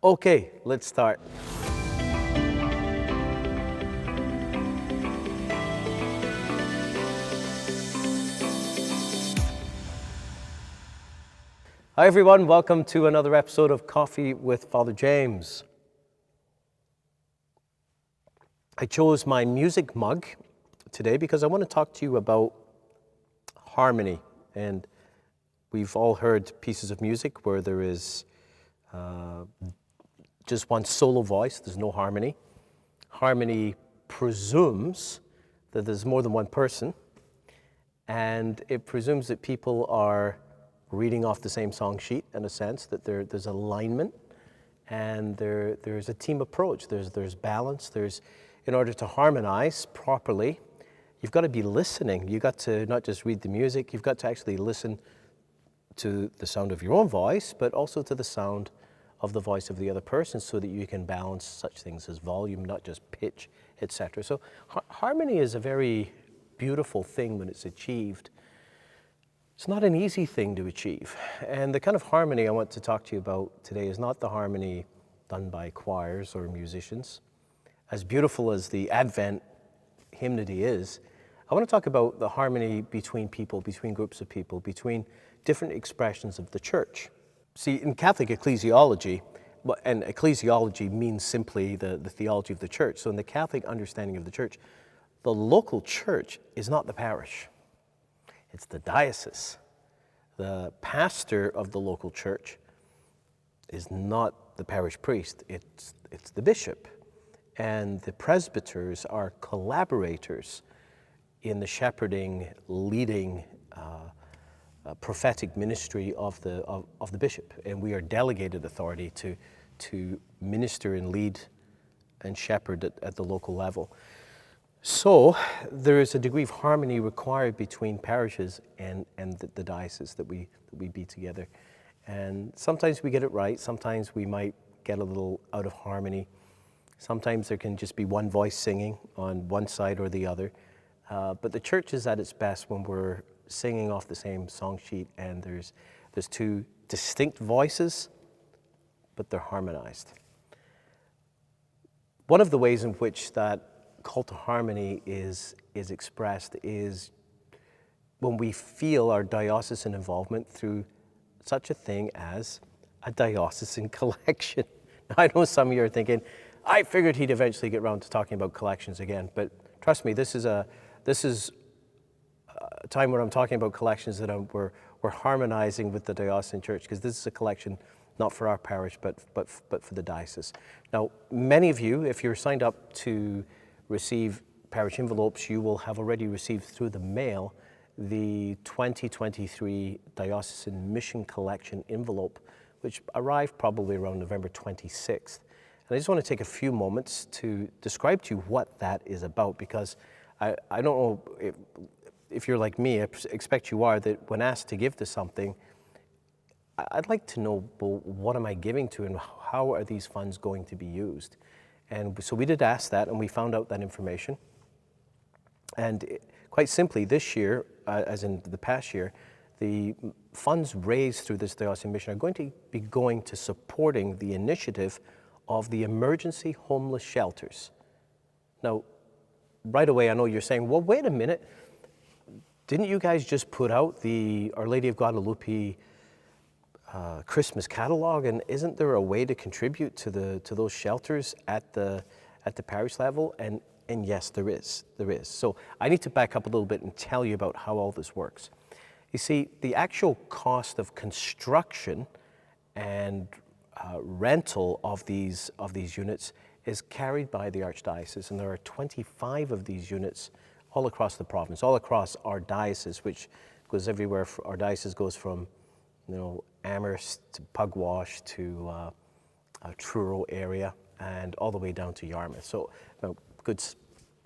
Okay, let's start. Hi everyone, welcome to another episode of Coffee with Father James. I chose my music mug today because I want to talk to you about harmony. And we've all heard pieces of music where there is just one solo voice, there's no harmony. Harmony presumes that there's more than one person, and it presumes that people are reading off the same song sheet in a sense, that there's alignment, and there's a team approach, there's balance, in order to harmonize properly, you've got to be listening. You've got to not just read the music, you've got to actually listen to the sound of your own voice, but also to the sound of the voice of the other person so that you can balance such things as volume, not just pitch, etc. So harmony is a very beautiful thing when it's achieved. It's not an easy thing to achieve. And the kind of harmony I want to talk to you about today is not the harmony done by choirs or musicians. As beautiful as the Advent hymnody is, I want to talk about the harmony between people, between groups of people, between different expressions of the church. See, in Catholic ecclesiology, and ecclesiology means simply the theology of the church. So in the Catholic understanding of the church, the local church is not the parish. It's the diocese. The pastor of the local church is not the parish priest, it's the bishop. And the presbyters are collaborators in the shepherding, leading, prophetic ministry of the bishop, and we are delegated authority to minister and lead and shepherd at the local level. So there is a degree of harmony required between parishes and the diocese that we be together. And sometimes we get it right, sometimes we might get a little out of harmony. Sometimes there can just be one voice singing on one side or the other. But the church is at its best when we're singing off the same song sheet and there's two distinct voices, but they're harmonized. One of the ways in which that call to harmony is expressed is when we feel our diocesan involvement through such a thing as a diocesan collection. Now, I know some of you are thinking, I figured he'd eventually get around to talking about collections again, but trust me, this is a time when I'm talking about collections that we're harmonizing with the diocesan church, because this is a collection not for our parish, but for the diocese. Now, many of you, if you're signed up to receive parish envelopes, you will have already received through the mail the 2023 Diocesan Mission Collection envelope, which arrived probably around November 26th. And I just want to take a few moments to describe to you what that is about, because I don't know if you're like me, I expect you are, that when asked to give to something, I'd like to know, well, what am I giving to and how are these funds going to be used? And so we did ask that, and we found out that information. And quite simply, this year, as in the past year, the funds raised through this diocesan mission are going to be going to supporting the initiative of the emergency homeless shelters. Now, right away, I know you're saying, well, wait a minute. Didn't you guys just put out the Our Lady of Guadalupe Christmas catalog, and isn't there a way to contribute to those shelters at the parish level? And yes, there is. So I need to back up a little bit and tell you about how all this works. You see, the actual cost of construction and rental of these units is carried by the Archdiocese, and there are 25 of these units all across the province, all across our diocese, which goes everywhere. Our diocese goes from, Amherst to Pugwash to Truro area, and all the way down to Yarmouth. So a good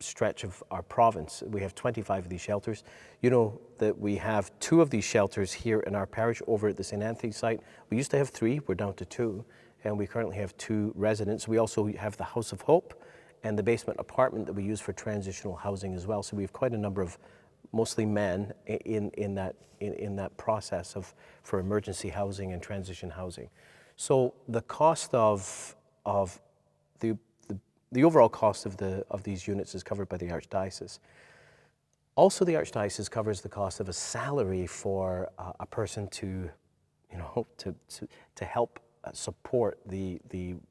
stretch of our province. We have 25 of these shelters. You know that we have 2 of these shelters here in our parish over at the St. Anthony site. We used to have 3, we're down to 2, and we currently have 2 residents. We also have the House of Hope and the basement apartment that we use for transitional housing as well. So we have quite a number of mostly men in that process for emergency housing and transition housing. So the cost of the, the overall cost of these units is covered by the Archdiocese. Also, the Archdiocese covers the cost of a salary for a person to, to help support the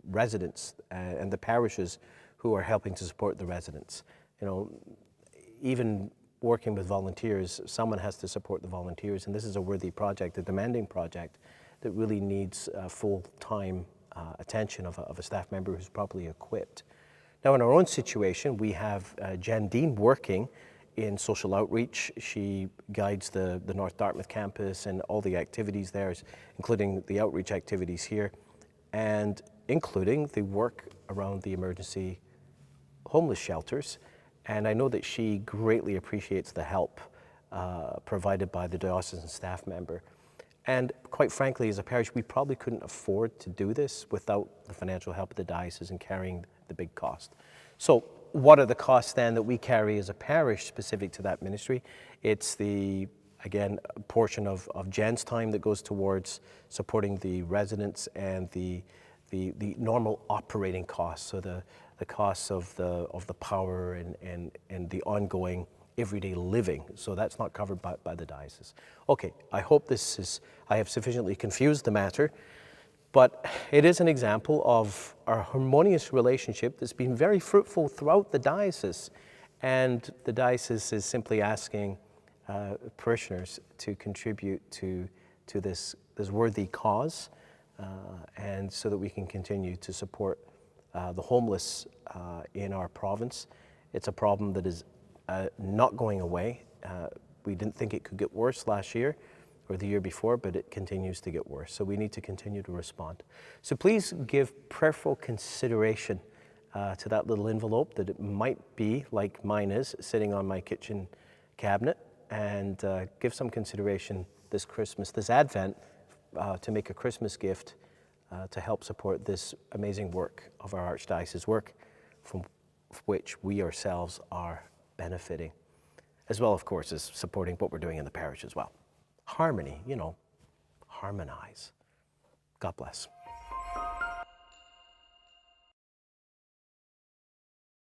residents and the parishes who are helping to support the residents. Even working with volunteers, someone has to support the volunteers, and this is a worthy project, a demanding project that really needs full-time attention of a staff member who's properly equipped. Now, in our own situation, we have Jen Dean working in social outreach. She guides the North Dartmouth campus and all the activities there, including the outreach activities here, and including the work around the emergency homeless shelters. And I know that she greatly appreciates the help provided by the diocesan staff member. And quite frankly, as a parish, we probably couldn't afford to do this without the financial help of the diocese and carrying the big cost. So what are the costs then that we carry as a parish specific to that ministry? It's again, a portion of Jen's time that goes towards supporting the residents and the normal operating costs, so the costs of the power and the ongoing everyday living. So that's not covered by the diocese. Okay, I hope I have sufficiently confused the matter, but it is an example of our harmonious relationship that's been very fruitful throughout the diocese. And the diocese is simply asking parishioners to contribute to this worthy cause, and so that we can continue to support the homeless in our province. It's a problem that is not going away. We didn't think it could get worse last year or the year before, but it continues to get worse. So we need to continue to respond. So please give prayerful consideration to that little envelope that it might be, like mine is, sitting on my kitchen cabinet, and give some consideration this Christmas, this Advent, to make a Christmas gift to help support this amazing work of our Archdiocese, work from which we ourselves are benefiting, as well, of course, as supporting what we're doing in the parish as well. Harmony, harmonize. God bless.